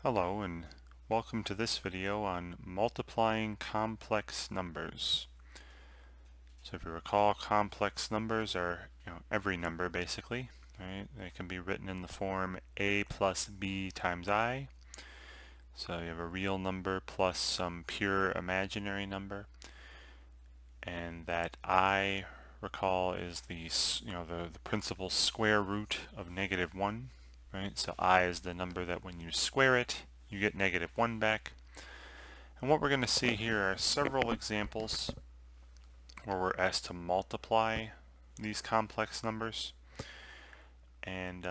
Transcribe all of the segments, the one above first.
Hello and welcome to this video on multiplying complex numbers. So if you recall, complex numbers are every number basically, right? They can be written in the form a plus b times I. So you have a real number plus some pure imaginary number, and that I, recall, is the principal square root of -1, right? So I is the number that when you square it you get -1 back. And what we're going to see here are several examples where we're asked to multiply these complex numbers. And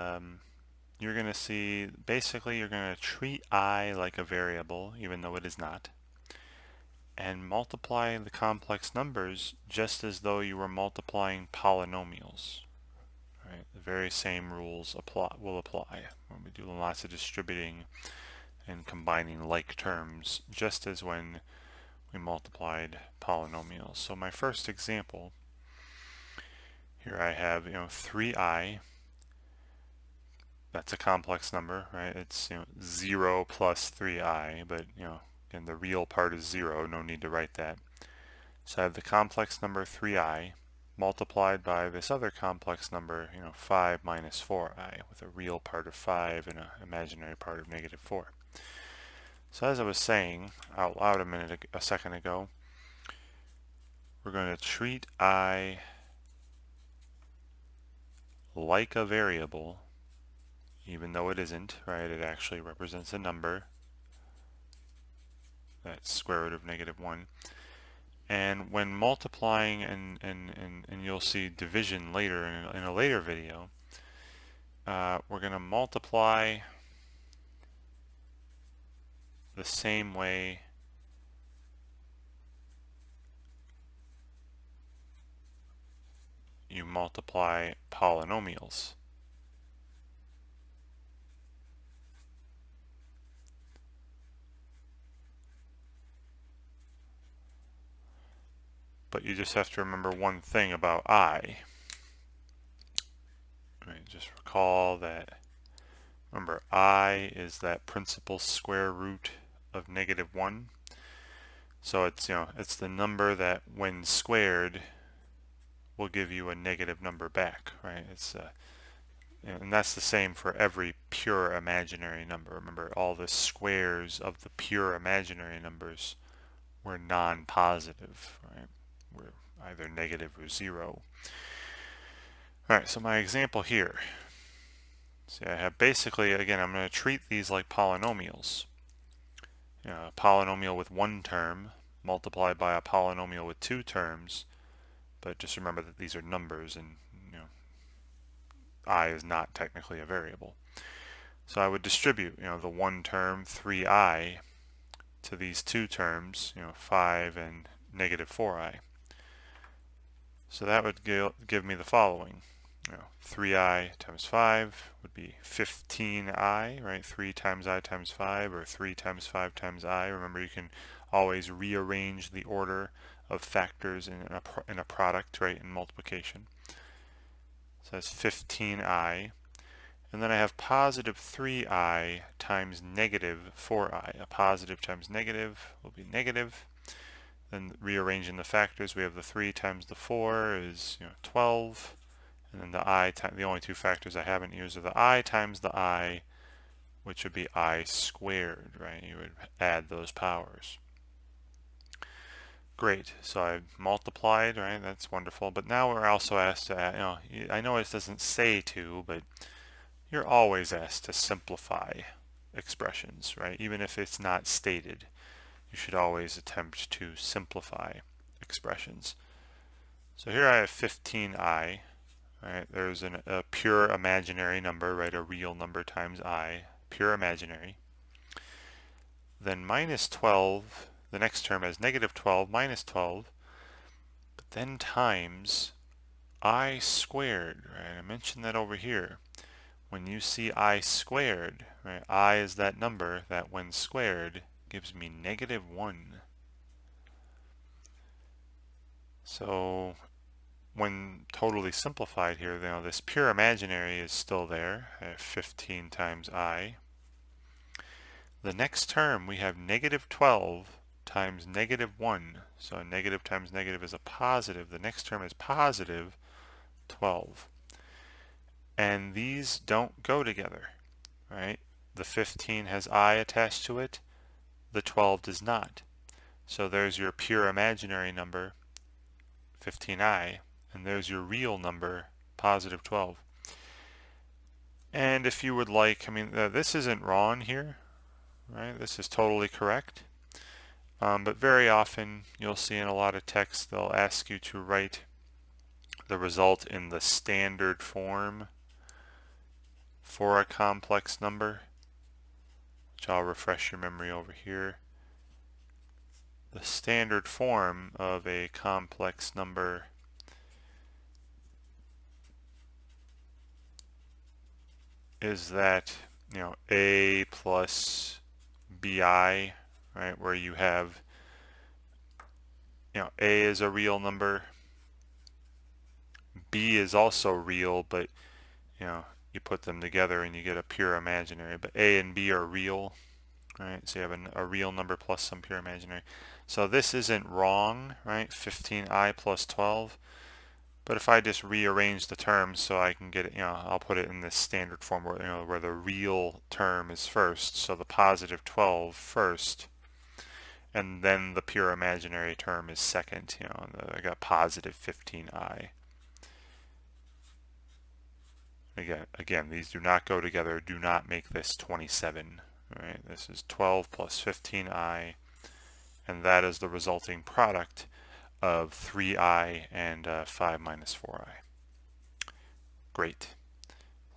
you're going to see, basically, you're going to treat I like a variable, even though it is not, and multiply the complex numbers just as though you were multiplying polynomials. Right? The very same rules will apply when we do lots of distributing and combining like terms, just as when we multiplied polynomials. So my first example, here I have 3i. That's a complex number, right? It's 0 plus 3i, but again, the real part is 0, no need to write that. So I have the complex number 3i multiplied by this other complex number, 5 minus 4i, with a real part of 5 and an imaginary part of -4. So as I was saying out loud a second ago, we're going to treat I like a variable, even though it isn't, right? It actually represents a number. That's square root of -1. And when multiplying, and you'll see division later in a later video, we're going to multiply the same way you multiply polynomials. But you just have to remember one thing about I. Right, just recall that, remember, I is that principal square root of -1. So it's the number that when squared will give you a negative number back, right? And that's the same for every pure imaginary number. Remember, all the squares of the pure imaginary numbers were non-positive, right? We're either negative or 0. Alright, so my example here. See, I have basically, again, I'm going to treat these like polynomials. A polynomial with one term multiplied by a polynomial with two terms, but just remember that these are numbers, and I is not technically a variable. So I would distribute, the one term 3i to these two terms, 5 and -4i. So that would give me the following. 3i times 5 would be 15i, right? 3 times I times 5, or 3 times 5 times I. Remember, you can always rearrange the order of factors in a product, right, in multiplication. So that's 15i. And then I have positive 3i times -4i. A positive times negative will be negative. Then rearranging the factors, we have the 3 times the 4 is 12. And then the only two factors I haven't used are the I times the I, which would be I squared, right? You would add those powers. Great, so I multiplied, right? That's wonderful. But now we're also asked to add, I know it doesn't say to, but you're always asked to simplify expressions, right? Even if it's not stated, you should always attempt to simplify expressions. So here I have 15i. Right, there's a pure imaginary number, right? A real number times I, pure imaginary. Then minus 12, the next term has -12 minus 12, but then times I squared, right? I mentioned that over here. When you see I squared, right? I is that number that when squared gives me -1. So when totally simplified here, this pure imaginary is still there. I have 15 times I. The next term we have negative 12 times negative 1. So negative times negative is a positive. The next term is positive 12. And these don't go together, right? The 15 has I attached to it. The 12 does not. So there's your pure imaginary number, 15i, and there's your real number, positive 12. And if you would like, I mean, this isn't wrong here, right? This is totally correct. But very often you'll see in a lot of text they'll ask you to write the result in the standard form for a complex number, which I'll refresh your memory over here. The standard form of a complex number is that, a plus bi, right, where you have, a is a real number, b is also real, but you put them together and you get a pure imaginary, but a and b are real, right? So you have a real number plus some pure imaginary. So this isn't wrong, right? 15i plus 12. But if I just rearrange the terms so I can get it, I'll put it in this standard form where, where the real term is first, so the positive 12 first, and then the pure imaginary term is second, I got positive 15i. Again, these do not go together, do not make this 27, right? This is 12 plus 15i, and that is the resulting product of 3i and 5 minus 4i. Great.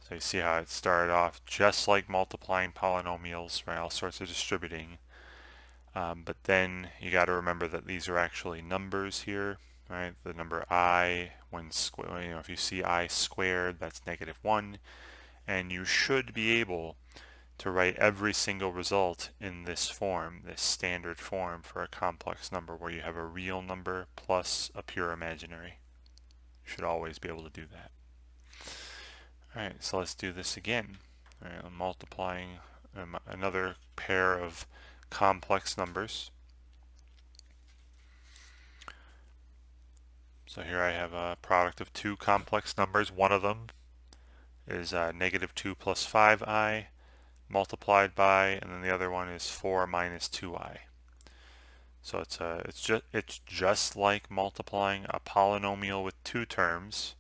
So you see how it started off just like multiplying polynomials, right? All sorts of distributing. But then you got to remember that these are actually numbers here, right? The number I, when square, if you see I squared, that's negative 1. And you should be able to write every single result in this form, this standard form for a complex number where you have a real number plus a pure imaginary. You should always be able to do that. Alright, so let's do this again. Alright, I'm multiplying another pair of complex numbers. So here I have a product of two complex numbers. One of them is negative 2 plus 5i multiplied by, and then the other one is 4 minus 2i. So it's just like multiplying a polynomial with two terms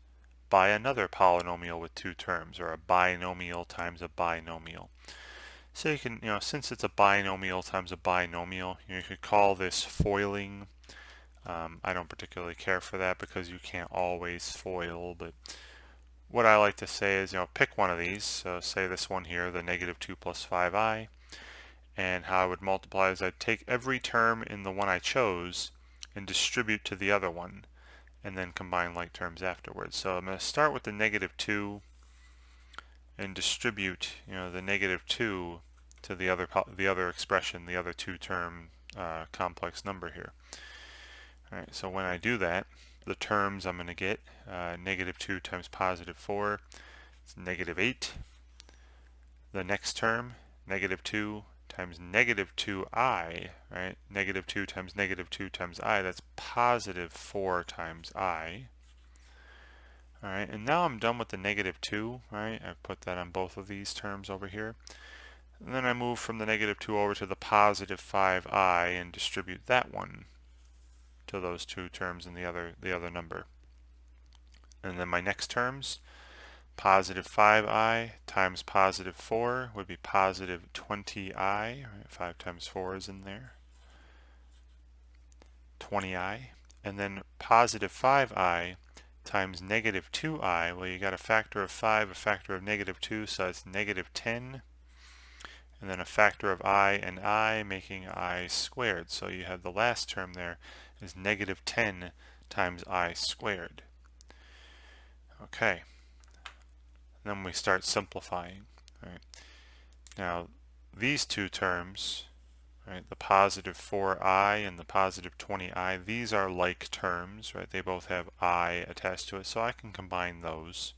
by another polynomial with two terms, or a binomial times a binomial. So you can, since it's a binomial times a binomial, you could call this foiling. I don't particularly care for that because you can't always FOIL, but what I like to say is, pick one of these. So say this one here, the negative 2 plus 5i, and how I would multiply is I'd take every term in the one I chose and distribute to the other one, and then combine like terms afterwards. So I'm going to start with the negative 2 and distribute, the negative 2 to the other expression, the other two-term complex number here. Alright, so when I do that, the terms I'm going to get, negative 2 times positive 4, it's negative 8. The next term, negative 2 times negative 2i, right? Negative 2 times negative 2 times I, that's positive 4 times I. Alright, and now I'm done with the negative 2, right? I've put that on both of these terms over here. And then I move from the negative 2 over to the positive 5i and distribute that one to those two terms in the other number. And then my next terms, positive 5i times positive 4 would be positive 20i, right? 5 times 4 is in there, 20i. And then positive 5i times negative 2i, well, you got a factor of 5, a factor of negative 2, so it's negative 10. And then a factor of I and I, making I squared. So you have the last term there is negative 10 times I squared. Okay. And then we start simplifying. Right. Now, these two terms, right, the positive 4i and the positive 20i, these are like terms, right? They both have I attached to it, so I can combine those.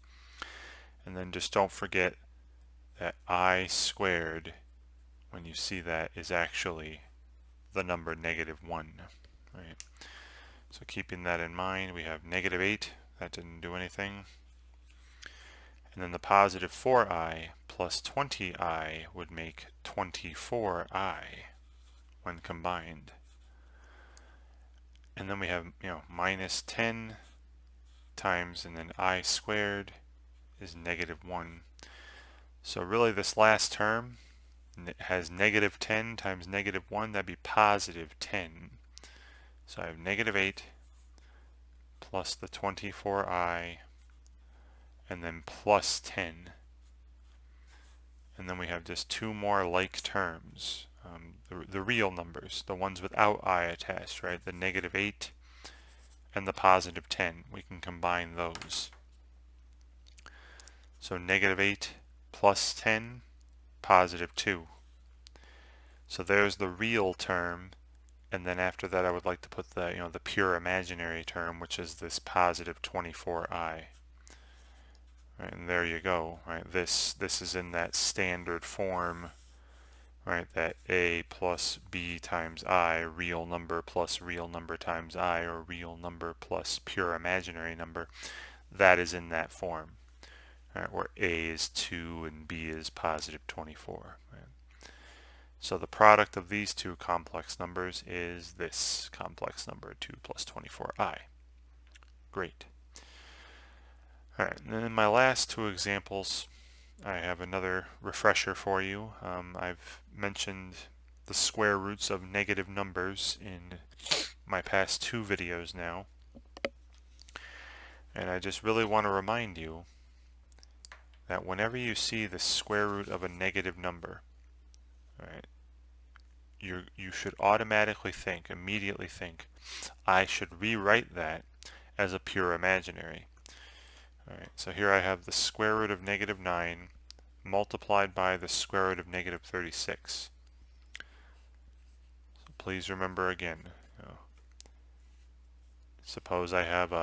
And then just don't forget that I squared when you see that is actually the number -1, right? So keeping that in mind, we have -8, that didn't do anything. And then the positive 4i plus 20i would make 24i when combined. And then we have, minus 10 times, and then I squared is -1. So really this last term has -10 times -1, that'd be positive 10. So I have -8 plus the 24i and then plus 10. And then we have just two more like terms, the real numbers, the ones without I attached, right? The -8 and the positive 10. We can combine those. So -8 plus 10, positive 2. So there's the real term, and then after that I would like to put the the pure imaginary term, which is this positive 24i. Right, and there you go. Right, this is in that standard form, right? That a plus b times I, real number plus real number times I, or real number plus pure imaginary number. That is in that form, right, where a is 2 and b is positive 24. Right? So the product of these two complex numbers is this complex number, 2 plus 24i. Great. Alright, and then in my last two examples, I have another refresher for you. I've mentioned the square roots of negative numbers in my past two videos now. And I just really want to remind you that whenever you see the square root of a negative number, right, you should automatically think, immediately think, I should rewrite that as a pure imaginary. Alright, so here I have the square root of -9 multiplied by the square root of -36. So please remember again, suppose I have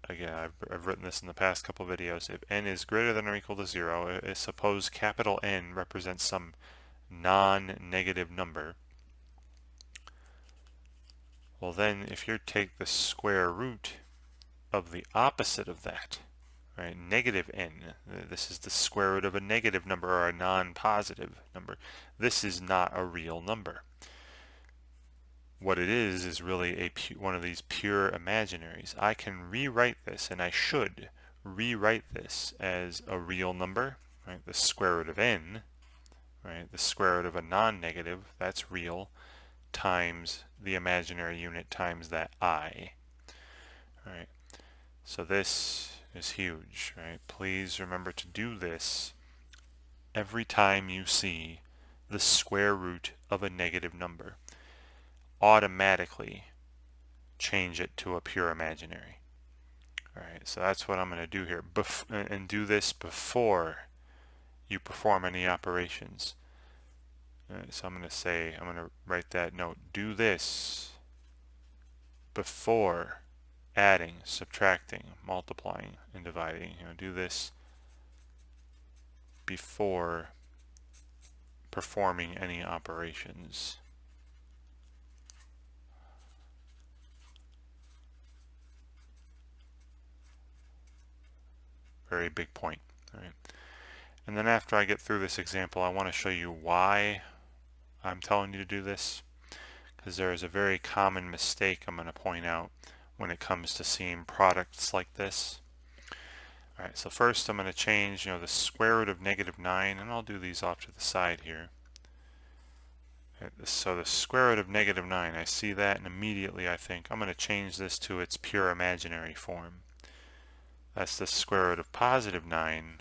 again, I've written this in the past couple videos, if n is greater than or equal to 0, suppose capital N represents some non-negative number. Well then, if you take the square root of the opposite of that, right, negative n, this is the square root of a negative number or a non-positive number. This is not a real number. What it is really one of these pure imaginaries. I can rewrite this, and I should rewrite this as a real number, right, the square root of n, right, the square root of a non-negative, that's real, times the imaginary unit times that I. Right. So this is huge, right? Please remember to do this every time you see the square root of a negative number. Automatically change it to a pure imaginary. Alright, so that's what I'm going to do here. And do this before you perform any operations. So I'm going to write that note. Do this before adding, subtracting, multiplying, and dividing. Do this before performing any operations. Very big point. All right. And then after I get through this example, I want to show you why I'm telling you to do this, because there is a very common mistake I'm going to point out when it comes to seeing products like this. Alright, so first I'm going to change, the square root of -9, and I'll do these off to the side here. So the square root of -9, I see that, and immediately I think I'm going to change this to its pure imaginary form. That's the square root of +9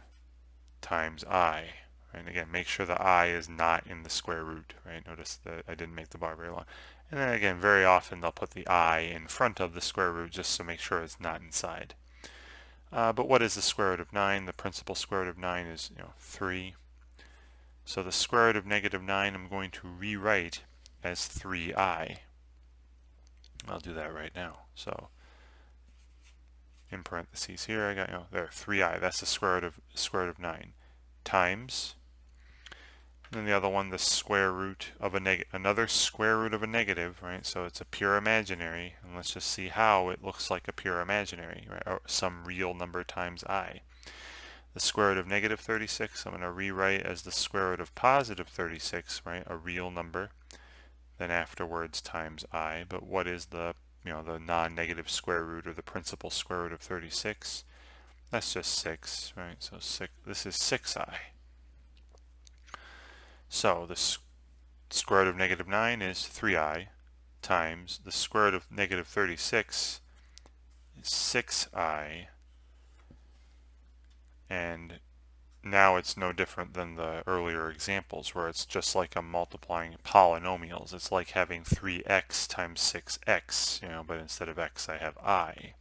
times I. And again, make sure the I is not in the square root. Right? Notice that I didn't make the bar very long. And then again, very often they'll put the I in front of the square root just to make sure it's not inside. But what is the square root of 9? The principal square root of 9 is 3. So the square root of -9 I'm going to rewrite as 3i. I'll do that right now. So in parentheses here I got there 3i. That's the square root of 9 times And the other one, the square root of another square root of a negative, right? So it's a pure imaginary, and let's just see how it looks like a pure imaginary, right? Or some real number times I. The square root of negative 36, I'm going to rewrite as the square root of positive 36, right? A real number. Then afterwards times I. But what is the, the non-negative square root or the principal square root of 36? That's just 6, right? So this is 6I. So the square root of negative 9 is 3I times the square root of negative 36 is 6I, and now it's no different than the earlier examples where it's just like I'm multiplying polynomials. It's like having 3x times 6x, but instead of x I have I.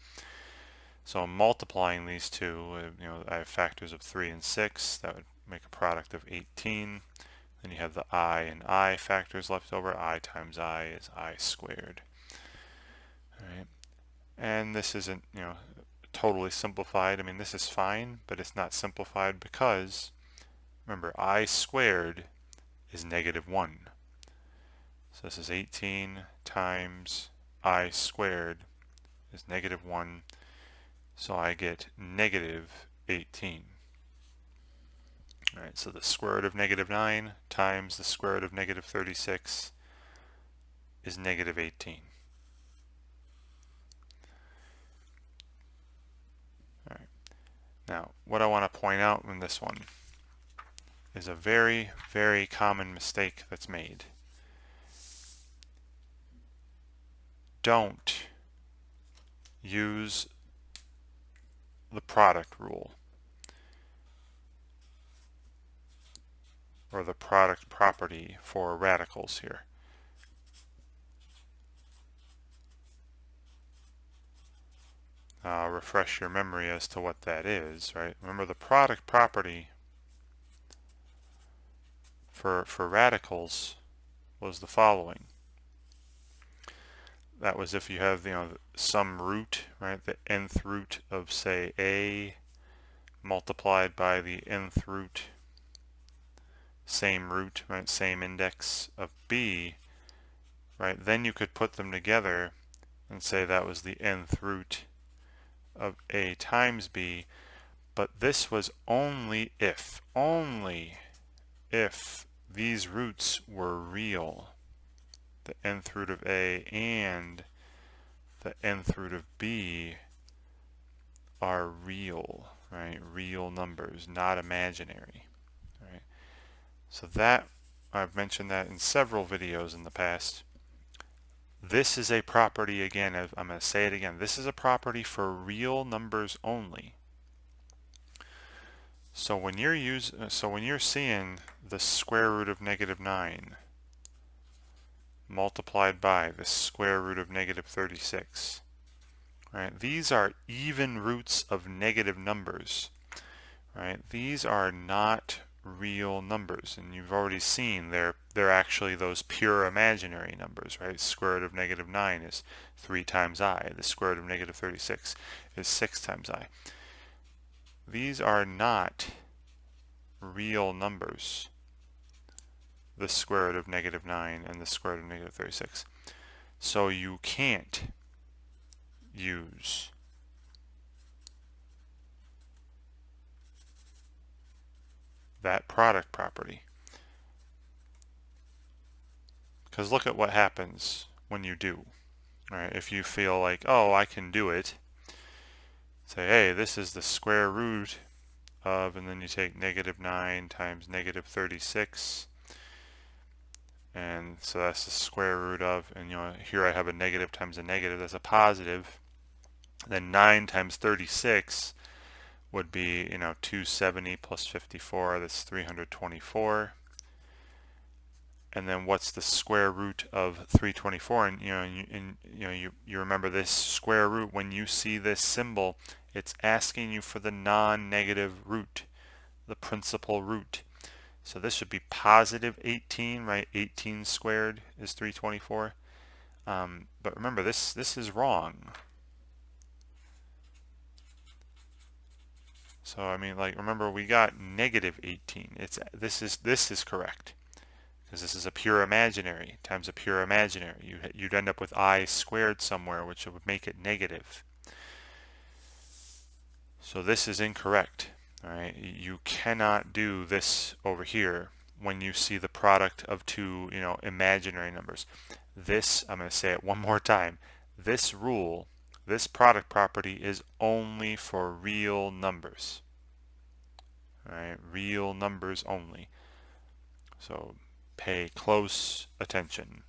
So I'm multiplying these two, I have factors of 3 and 6. That would make a product of 18. Then you have the I and I factors left over. I times I is I squared. All right. And this isn't, totally simplified. I mean, this is fine, but it's not simplified because, remember, I squared is negative 1. So this is 18 times I squared is negative 1. So I get negative 18. Alright, so the square root of negative 9 times the square root of negative 36 is negative 18. Alright, now what I want to point out in this one is a very, very common mistake that's made. Don't use the product rule or the product property for radicals here. I'll refresh your memory as to what that is, right? Remember, the product property for radicals was the following. That was if you have, some root, right? The nth root of, say, a multiplied by the nth root, same root, right? Same index of b, right? Then you could put them together and say that was the nth root of a times b, but this was only if these roots were real. The nth root of a and the nth root of b are real, right? Real numbers, not imaginary, right? So that, I've mentioned that in several videos in the past. This is a property, again, I'm going to say it again, this is a property for real numbers only. So when you're seeing the square root of negative 9 multiplied by the square root of negative 36, right? These are even roots of negative numbers, right? These are not real numbers, and you've already seen they're actually those pure imaginary numbers, right? Square root of negative 9 is 3 times I. The square root of negative 36 is 6 times I. These are not real numbers, the square root of negative 9 and the square root of negative 36. So you can't use that product property. Because look at what happens when you do. Right? If you feel like, oh, I can do it, say, hey, this is the square root of, and then you take negative 9 times negative 36, and so that's the square root of, and here I have a negative times a negative, that's a positive. Then 9 times 36 would be 270 plus 54, that's 324. And then what's the square root of 324? And you remember this square root, when you see this symbol, it's asking you for the non-negative root, the principal root. So this should be positive 18, right? 18 squared is 324. But remember, this is wrong. So I mean, like, remember, we got negative 18. This is correct. because this is a pure imaginary times a pure imaginary. You'd end up with I squared somewhere, which would make it negative. So this is incorrect. All right, you cannot do this over here when you see the product of two, imaginary numbers. This, I'm going to say it one more time. This rule, this product property is only for real numbers. All right, real numbers only. So pay close attention.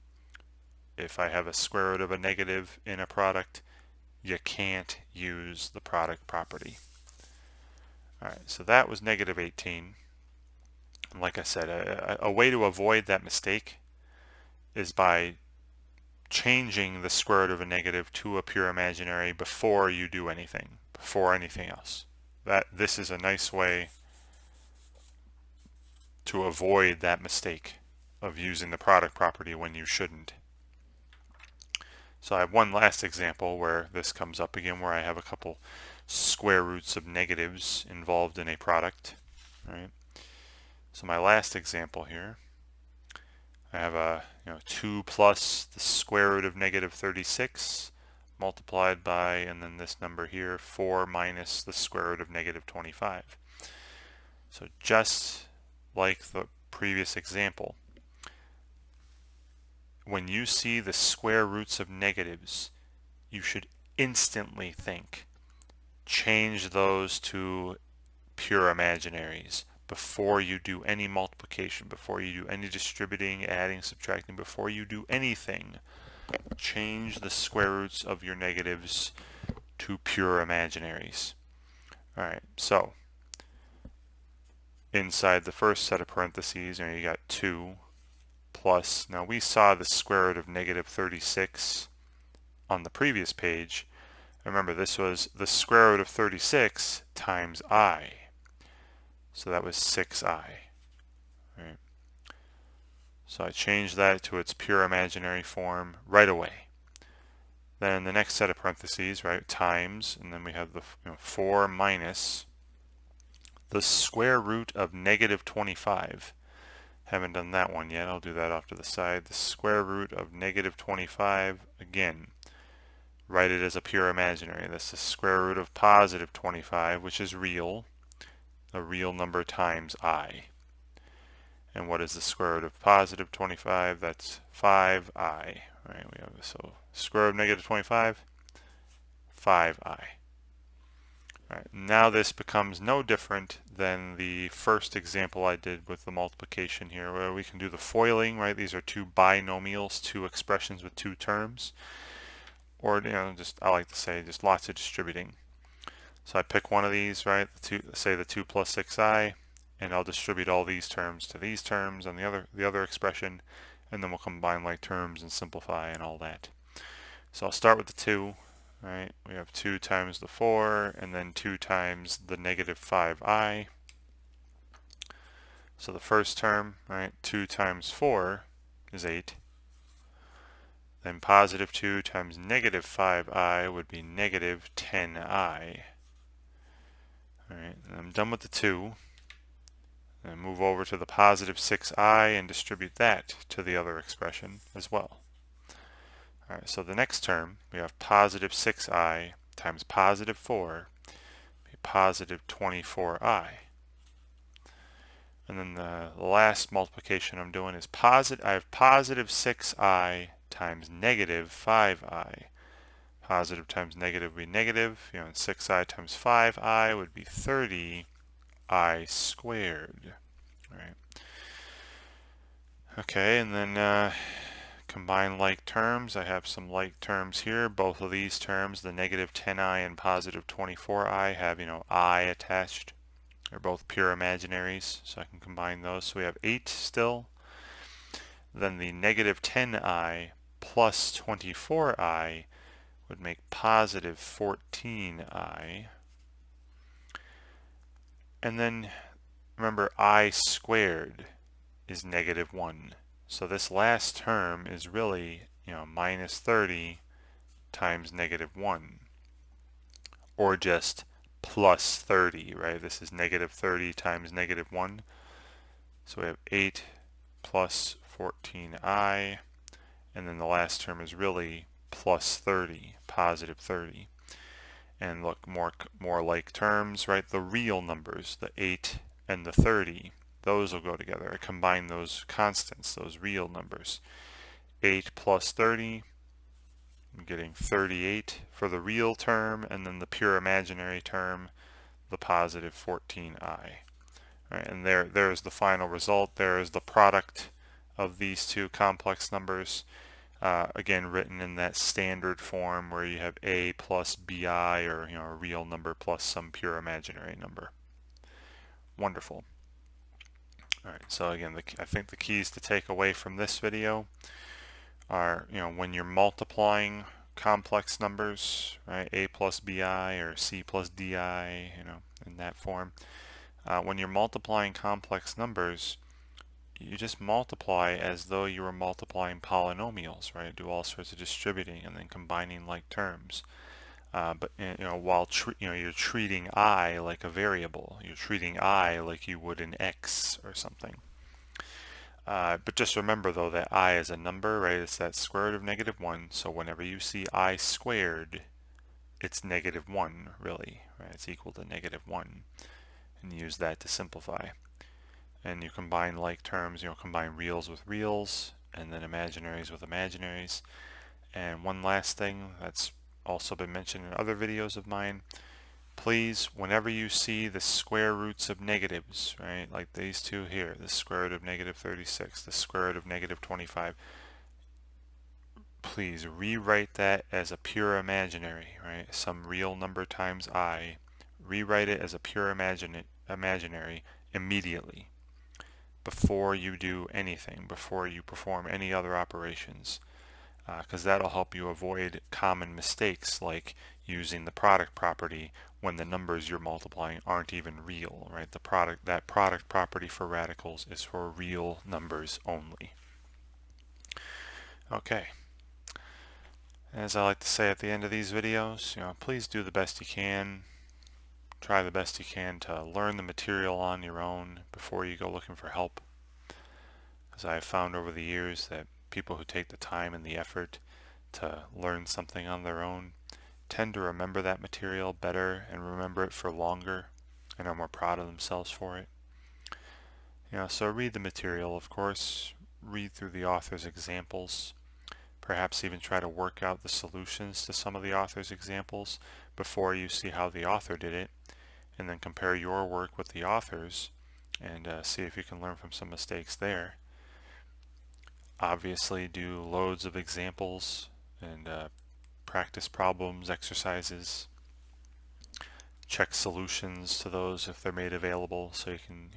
If I have a square root of a negative in a product, you can't use the product property. Alright, so that was negative 18. And like I said, a way to avoid that mistake is by changing the square root of a negative to a pure imaginary before you do anything, before anything else. This is a nice way to avoid that mistake of using the product property when you shouldn't. So I have one last example where this comes up again, where I have a couple square roots of negatives involved in a product. Right. So my last example here, I have a 2 plus the square root of negative 36 multiplied by, and then this number here, 4 minus the square root of negative 25. So just like the previous example, when you see the square roots of negatives, you should instantly think, change those to pure imaginaries before you do any multiplication, before you do any distributing, adding, subtracting, before you do anything. Change the square roots of your negatives to pure imaginaries. Alright, so inside the first set of parentheses, you got 2 plus, now we saw the square root of negative 36 on the previous page. Remember, this was the square root of 36 times I. So that was 6I. Right? So I changed that to its pure imaginary form right away. Then in the next set of parentheses, right, times, and then we have the 4 minus the square root of negative 25. Haven't done that one yet. I'll do that off to the side. The square root of negative 25, again, write it as a pure imaginary. That's the square root of positive 25, which is real, a real number times I. And what is the square root of positive 25? That's 5I. Right? We have so square root of negative 25, 5I. Right, now this becomes no different than the first example I did with the multiplication here, where we can do the foiling, right? These are two binomials, two expressions with two terms. Or, just, I like to say, just lots of distributing. So I pick one of these, right? Say the 2 plus 6i, and I'll distribute all these terms to these terms and the other expression, and then we'll combine like terms and simplify and all that. So I'll start with the 2. Right, we have 2 times the 4, and then 2 times the negative 5i. So the first term, right, 2 times 4 is 8. Then positive 2 times negative 5i would be negative 10i. Alright, I'm done with the 2. And move over to the positive 6i and distribute that to the other expression as well. Alright, so the next term, we have positive 6i times positive 4, be positive 24i. And then the last multiplication I'm doing is I have positive 6i times negative 5i. Positive times negative would be negative, and 6i times 5i would be 30i squared. Alright. Okay, and then combine like terms. I have some like terms here. Both of these terms, the negative 10i and positive 24i, have I attached. They're both pure imaginaries, so I can combine those. So we have 8 still. Then the negative 10i plus 24i would make positive 14i. And then remember, I squared is negative 1. So this last term is really, minus 30 times negative 1, or just plus 30, right? This is negative 30 times negative 1. So we have 8 plus 14i, and then the last term is really plus 30, positive 30. And look, more like terms, right? The real numbers, the 8 and the 30, those will go together. I combine those constants, those real numbers. 8 plus 30, I'm getting 38 for the real term, and then the pure imaginary term, the positive 14i. Right, and there's the final result. There is the product of these two complex numbers, again written in that standard form where you have a plus bi, or a real number plus some pure imaginary number. Wonderful. All right, so again, I think the keys to take away from this video are, when you're multiplying complex numbers, right, a plus bi or c plus di, in that form. When you're multiplying complex numbers, you just multiply as though you were multiplying polynomials, right? Do all sorts of distributing and then combining like terms. But while you're treating I like a variable, you're treating I like you would an x or something. But just remember though that I is a number, right? It's that square root of -1. So whenever you see I squared, it's -1 really, right? It's equal to -1, and use that to simplify. And you combine like terms, combine reals with reals, and then imaginaries with imaginaries. And one last thing that's also been mentioned in other videos of mine, please, whenever you see the square roots of negatives, right, like these two here, the square root of -36, the square root of -25, please rewrite that as a pure imaginary, right, some real number times I. Rewrite it as a pure imaginary immediately, before you do anything, before you perform any other operations, because that'll help you avoid common mistakes like using the product property when the numbers you're multiplying aren't even real, right? That product property for radicals is for real numbers only. Okay. As I like to say at the end of these videos, please do the best you can. Try the best you can to learn the material on your own before you go looking for help. As I have found over the years that people who take the time and the effort to learn something on their own tend to remember that material better and remember it for longer and are more proud of themselves for it. So read the material, of course, read through the author's examples, perhaps even try to work out the solutions to some of the author's examples before you see how the author did it, and then compare your work with the author's and see if you can learn from some mistakes there. Obviously do loads of examples and practice problems, exercises. Check solutions to those if they're made available so you can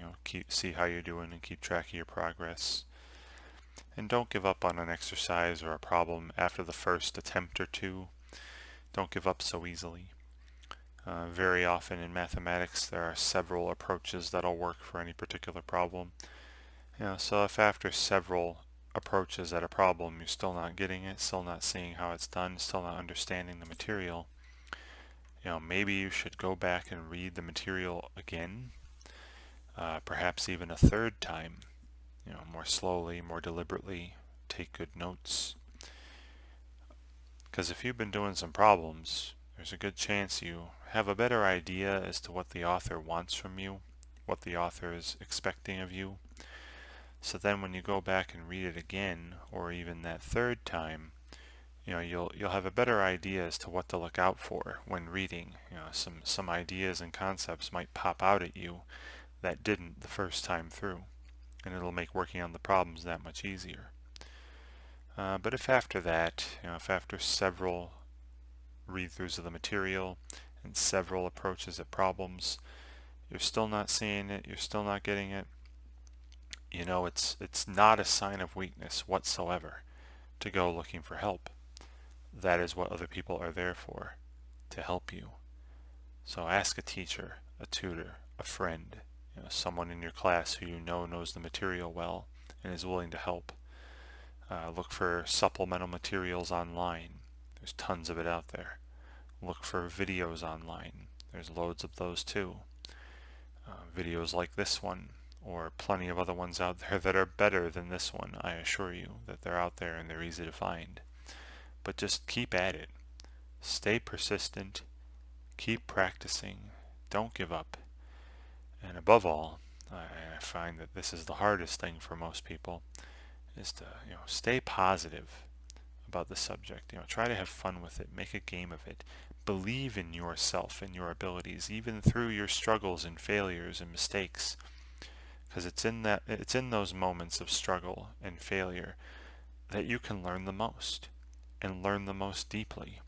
see how you're doing and keep track of your progress. And don't give up on an exercise or a problem after the first attempt or two. Don't give up so easily. Very often in mathematics there are several approaches that'll work for any particular problem. So if after several approaches at a problem you're still not getting it, still not seeing how it's done, still not understanding the material, maybe you should go back and read the material again, perhaps even a third time, more slowly, more deliberately, take good notes. Because if you've been doing some problems, there's a good chance you have a better idea as to what the author wants from you, what the author is expecting of you. So then when you go back and read it again, or even that third time, you'll have a better idea as to what to look out for when reading. Some ideas and concepts might pop out at you that didn't the first time through, and it'll make working on the problems that much easier. But if after that, if after several read-throughs of the material and several approaches at problems, you're still not seeing it, you're still not getting it, it's not a sign of weakness whatsoever to go looking for help. That is what other people are there for, to help you. So ask a teacher, a tutor, a friend, someone in your class who you know knows the material well and is willing to help. Look for supplemental materials online. There's tons of it out there. Look for videos online. There's loads of those too. Videos like this one, or plenty of other ones out there that are better than this one. I assure you that they're out there and they're easy to find. But just keep at it. Stay persistent. Keep practicing. Don't give up. And above all, I find that this is the hardest thing for most people, is to stay positive about the subject. Try to have fun with it. Make a game of it. Believe in yourself and your abilities, even through your struggles and failures and mistakes, because it's in those moments of struggle and failure that you can learn the most, and learn the most deeply.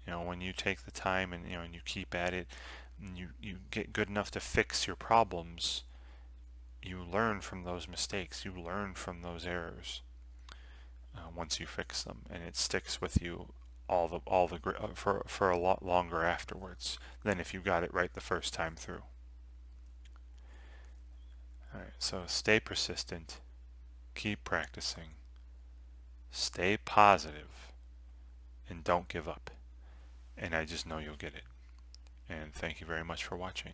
When you take the time and you keep at it, and you get good enough to fix your problems, you learn from those mistakes. You learn from those errors. Once you fix them, and it sticks with you for a lot longer afterwards than if you got it right the first time through. All right, so stay persistent, keep practicing, stay positive, and don't give up. And I just know you'll get it. And thank you very much for watching.